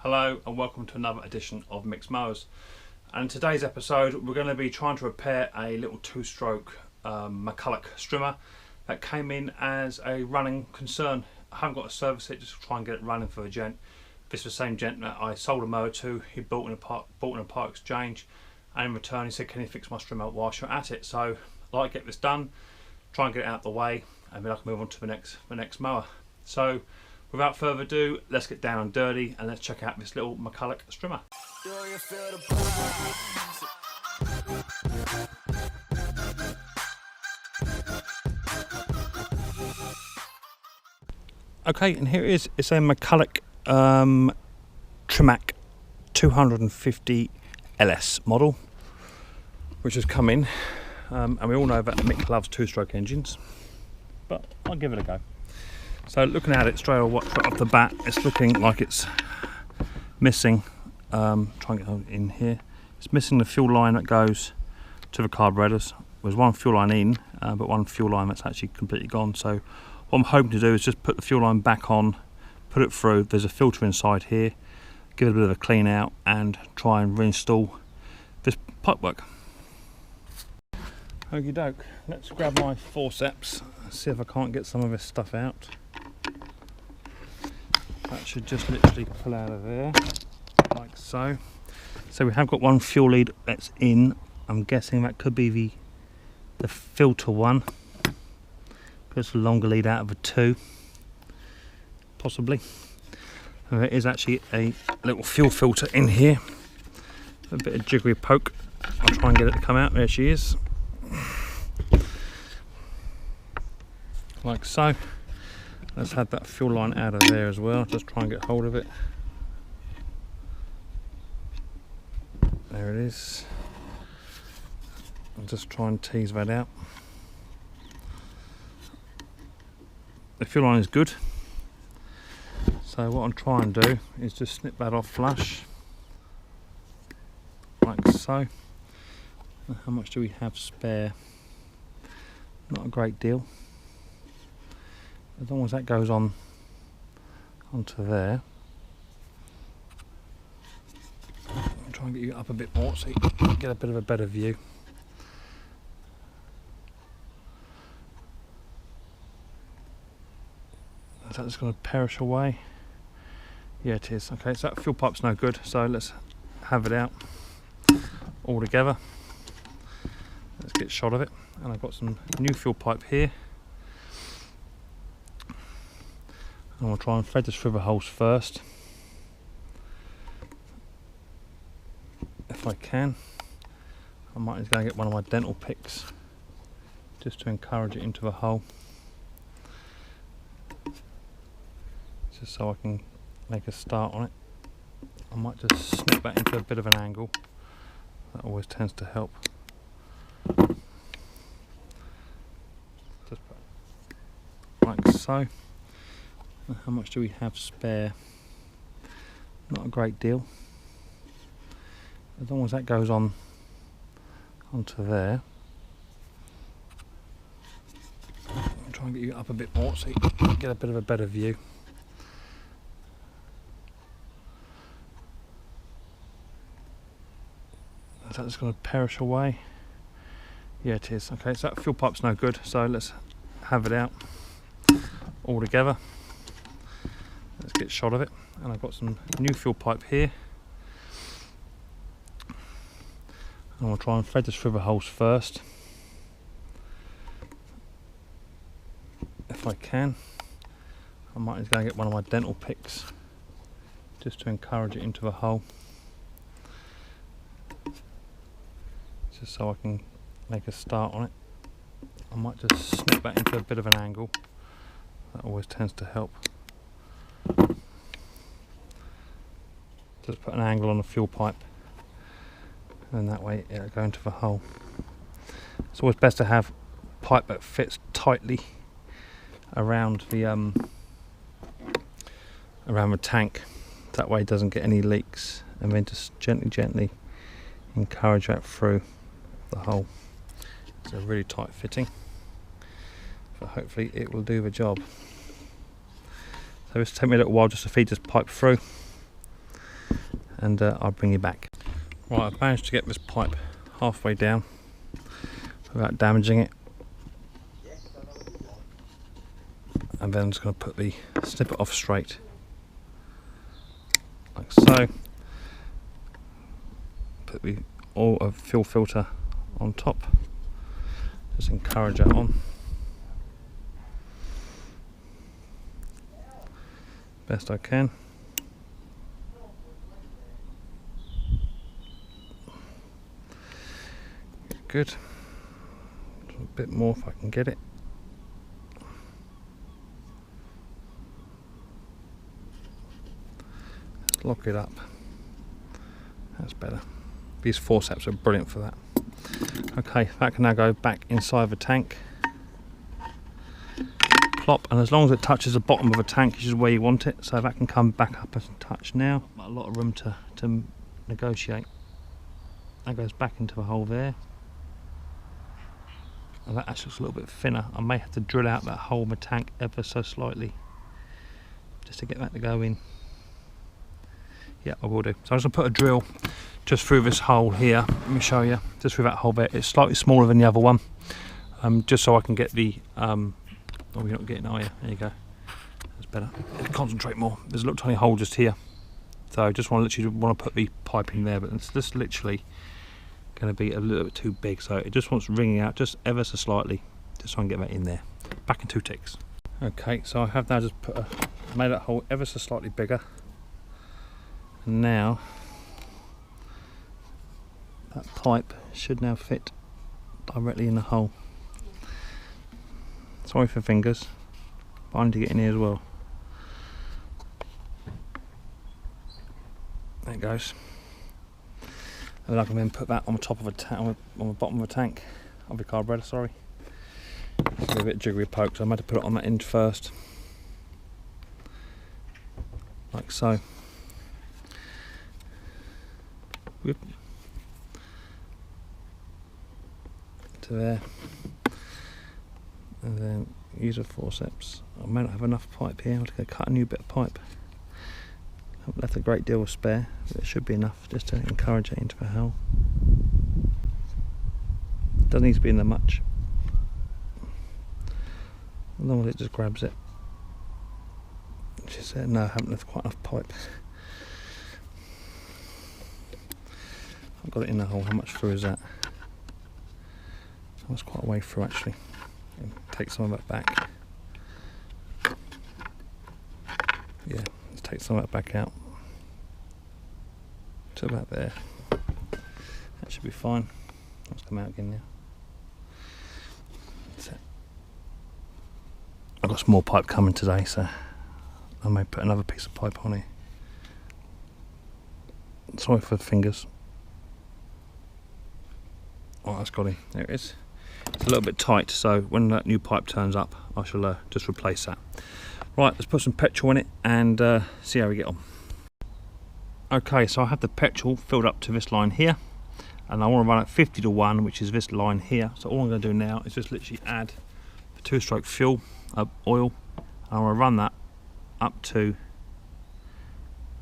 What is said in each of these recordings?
Hello and welcome to another edition of Micks Mowers. And in today's episode we're going to be trying to repair a little two-stroke Mcculloch Strimmer that came in as a running concern. I haven't got to service it, just to try and get it running for a gent. This was the same gent that I sold a mower to. He bought in a part exchange, and in return he said, can you fix my Strimmer whilst you're at it? So I'd like to get this done, try and get it out of the way, and then I can move on to the next mower. So without further ado, let's get down and dirty and let's check out this little Mcculloch Strimmer. Okay, and here it is. It's a Mcculloch Trimac 250 LS model, which has come in, and we all know that Mick loves two-stroke engines, but I'll give it a go. So looking at it straight off the bat, it's looking like it's missing, try and get in here, it's missing the fuel line that goes to the carburetors. There's one fuel line in, but one fuel line that's actually completely gone. So what I'm hoping to do is just put the fuel line back on, put it through, there's a filter inside here, give it a bit of a clean out and try and reinstall this pipework. Okie doke, let's grab my forceps, see if I can't get some of this stuff out. That should just literally pull out of there, like so. So we have got one fuel lead that's in. I'm guessing that could be the filter one. It's a longer lead out of the two, possibly. And there is actually a little fuel filter in here. A bit of jiggery poke. I'll try and get it to come out. There she is. Like so. Let's have that fuel line out of there as well. Just try and get hold of it. There it is. I'll just try and tease that out. The fuel line is good. So what I'm trying to do is just snip that off flush. Like so. And how much do we have spare? Not a great deal. As long as that goes on onto there. I'll try and get you up a bit more so you can get a bit of a better view. Is that just going to perish away? Yeah, it is. Okay, so that fuel pipe's no good, so let's have it out all together. Let's get a shot of it. And I've got some new fuel pipe here. And I'll try and thread this through the holes first, if I can. I might just go and get one of my dental picks just to encourage it into the hole, just so I can make a start on it. I might just snip that into a bit of an angle. That always tends to help. Just put like so. How much do we have spare? Not a great deal. As long as that goes on onto there. I'll try and get you up a bit more so you can get a bit of a better view. Is that just going to perish away? Yeah, it is. Okay, so that fuel pipe's no good, so let's have it out all together. Let's get a shot of it. And I've got some new fuel pipe here. And I'll try and thread this through the holes first, if I can. I might just go and get one of my dental picks just to encourage it into the hole, just so I can make a start on it. I might just snip that into a bit of an angle. That always tends to help. Just put an angle on the fuel pipe, and that way it'll go into the hole. It's always best to have pipe that fits tightly around the tank. That way it doesn't get any leaks, and then just gently encourage that through the hole. It's a really tight fitting, but hopefully it will do the job. So it's taken me a little while just to feed this pipe through. and I'll bring you back. Right, I've managed to get this pipe halfway down without damaging it, and then I'm just going to put the snip it off straight like so. Put the oil fuel filter on top, just encourage that on best I can. Good. A bit more if I can get it. Let's lock it up. That's better. These forceps are brilliant for that. Okay, that can now go back inside the tank. Plop, and as long as it touches the bottom of the tank, which is where you want it, so that can come back up and touch now. A lot of room to negotiate. That goes back into the hole there. And that actually looks a little bit thinner. I may have to drill out that hole in the tank ever so slightly just to get that to go in. Yeah, I will do. So I'm just going to put a drill just through this hole here. Let me show you. Just through that hole there. It's slightly smaller than the other one. Just so I can get the... oh, you're not getting it, are you? There you go. That's better. Concentrate more. There's a little tiny hole just here. So I just want to put the pipe in there, but it's just literally going to be a little bit too big, so it just wants wringing out just ever so slightly, just so I can get that in there. Back in 2 ticks. Okay, so I have now just made that hole ever so slightly bigger, and now that pipe should now fit directly in the hole. Sorry for fingers, but I need to get in here as well. There it goes. And then I can then put that on the top of on the bottom of a tank of the carburetor. Sorry, it's a bit jiggery poke, so I'm going to put it on that end first, like so. Whoop. To there, and then use a forceps. I may not have enough pipe here. I'll have to go cut a new bit of pipe. Haven't left a great deal of spare, but it should be enough just to encourage it into the hole. Doesn't need to be in there much, as long as it just grabs it. She said, no, I haven't left quite enough pipe. I've got it in the hole. How much through is that? That's quite a way through actually. Take some of that back. Yeah, let's take some of that back out to about there. That should be fine. Let's come out again now. That's it. I've got some more pipe coming today, so I may put another piece of pipe on here. Sorry for the fingers. Oh, that's got it. There it is. It's a little bit tight, so when that new pipe turns up, I shall just replace that. Right, let's put some petrol in it and see how we get on. Okay, so I have the petrol filled up to this line here, and I want to run at 50 to 1, which is this line here. So all I'm going to do now is just literally add the 2-stroke fuel, oil, and I want to run that up to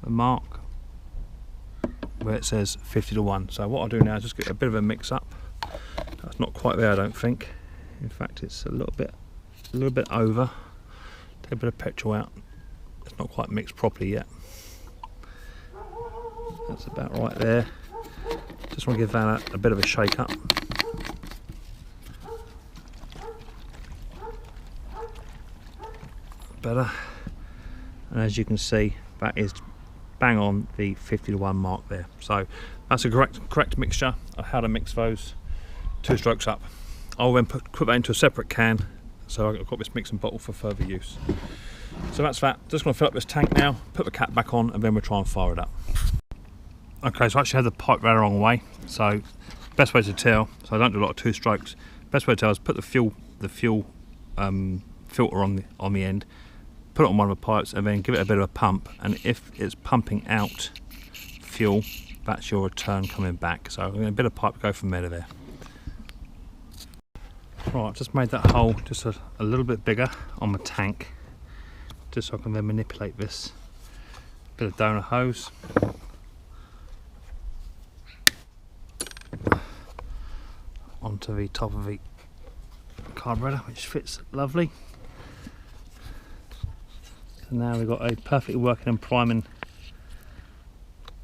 the mark where it says 50 to 1. So what I'll do now is just get a bit of a mix up. That's not quite there, I don't think. In fact, it's a little bit over. Take a bit of petrol out. It's not quite mixed properly yet. That's about right there. Just want to give that a bit of a shake up. Better. And as you can see, that is bang on the 50 to 1 mark there. So that's a correct mixture of how to mix those 2 strokes up. I'll then put that into a separate can, so I've got this mixing bottle for further use. So that's that. Just going to fill up this tank now, put the cap back on, and then we'll try and fire it up. Okay, so I actually had the pipe right the wrong way. So best way to tell, so I don't do a lot of 2 strokes. Best way to tell is put the fuel filter on the end, put it on one of the pipes, and then give it a bit of a pump. And if it's pumping out fuel, that's your return coming back. So I'm going to a bit of pipe go from there to there. Right, I've just made that hole just a little bit bigger on the tank, just so I can then manipulate this. Bit of donor hose. to the top of the carburetor, which fits lovely. So now we've got a perfectly working and priming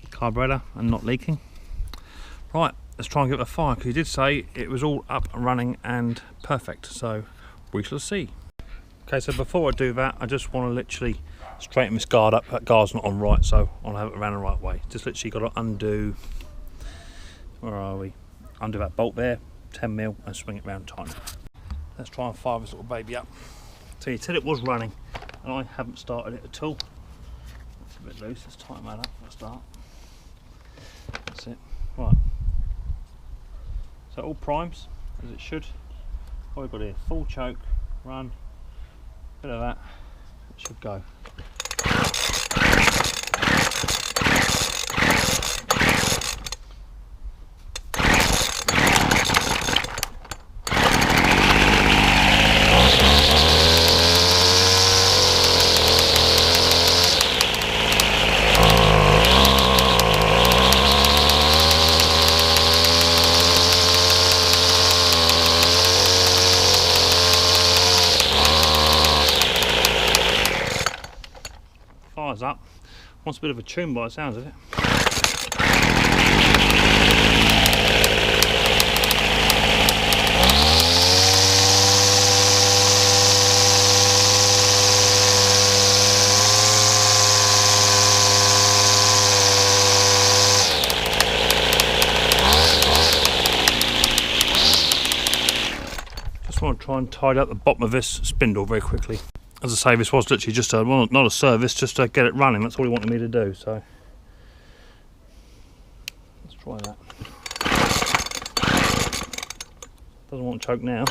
carburetor and not leaking. Right, let's try and give it a fire, because you did say it was all up and running and perfect, so we shall see. Okay, so before I do that, I just want to literally straighten this guard up. That guard's not on right, so I'll have it around the right way. Just literally got to undo, where are we? Undo that bolt there, 10mm, and swing it round tight. Let's try and fire this little baby up. So you said it was running, and I haven't started it at all. It's a bit loose, let's tighten that up for a start. That's it. Right. So it all primes, as it should. What we've got here, full choke, run, bit of that, it should go. Fires up. Wants a bit of a tune by the sounds of it. Just want to try and tidy up the bottom of this spindle very quickly. As I say, this was literally just a, well, not a service, just to get it running. That's all he wanted me to do, so let's try that. Doesn't want to choke now.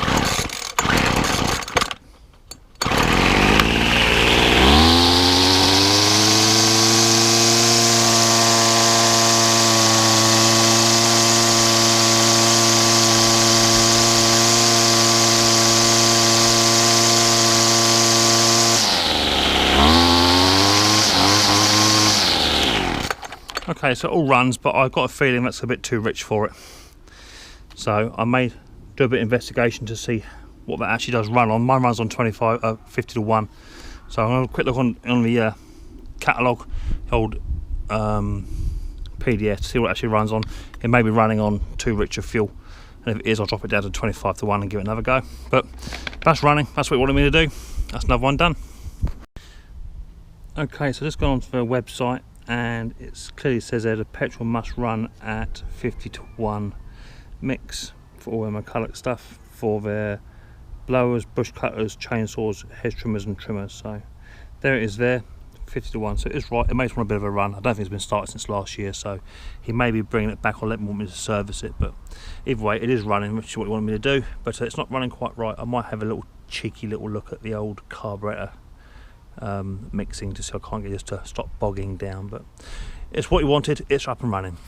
Okay, so it all runs, but I've got a feeling that's a bit too rich for it. So I may do a bit of investigation to see what that actually does run on. Mine runs on 50 to 1. So I'm going to have a quick look on the catalogue, the old PDF, to see what it actually runs on. It may be running on too rich of fuel. And if it is, I'll drop it down to 25 to 1 and give it another go. But that's running, that's what it wanted me to do. That's another one done. Okay, so just gone onto the website, and it clearly says there the petrol must run at 50 to 1 mix for all their Mcculloch stuff, for their blowers, bush cutters, chainsaws, hedge trimmers and trimmers. So there it is there, 50 to 1. So it is right, it makes one a bit of a run. I don't think it's been started since last year, so he may be bringing it back or let me want me to service it, but either way it is running, which is what he wanted me to do. But it's not running quite right. I might have a little cheeky little look at the old carburetor mixing to see if I can't get this to stop bogging down, but it's what he wanted. It's up and running.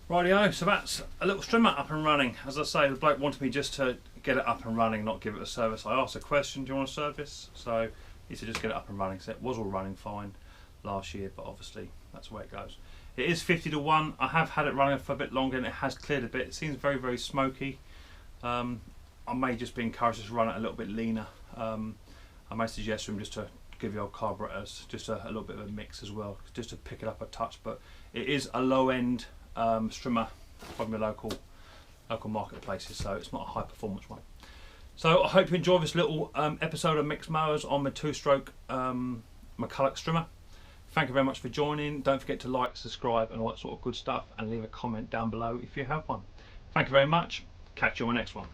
Rightio, so that's a little Strimmer up and running. As I say, the bloke wanted me just to get it up and running, not give it a service. I asked a question, do you want a service? So he said just get it up and running. So it was all running fine last year, but obviously that's the way it goes. It is 50 to 1. I have had it running for a bit longer and it has cleared a bit. It seems very, very smoky. I may just be encouraged to run it a little bit leaner. I may suggest to him just to give the old carburetors just a little bit of a mix as well, just to pick it up a touch. But it is a low-end Strimmer from the local marketplaces, so it's not a high performance one. So I hope you enjoy this little episode of Micks Mowers on my 2-stroke Mcculloch Strimmer. Thank you very much for joining. Don't forget to like, subscribe and all that sort of good stuff, and leave a comment down below if you have one. Thank you very much. Catch you on the next one.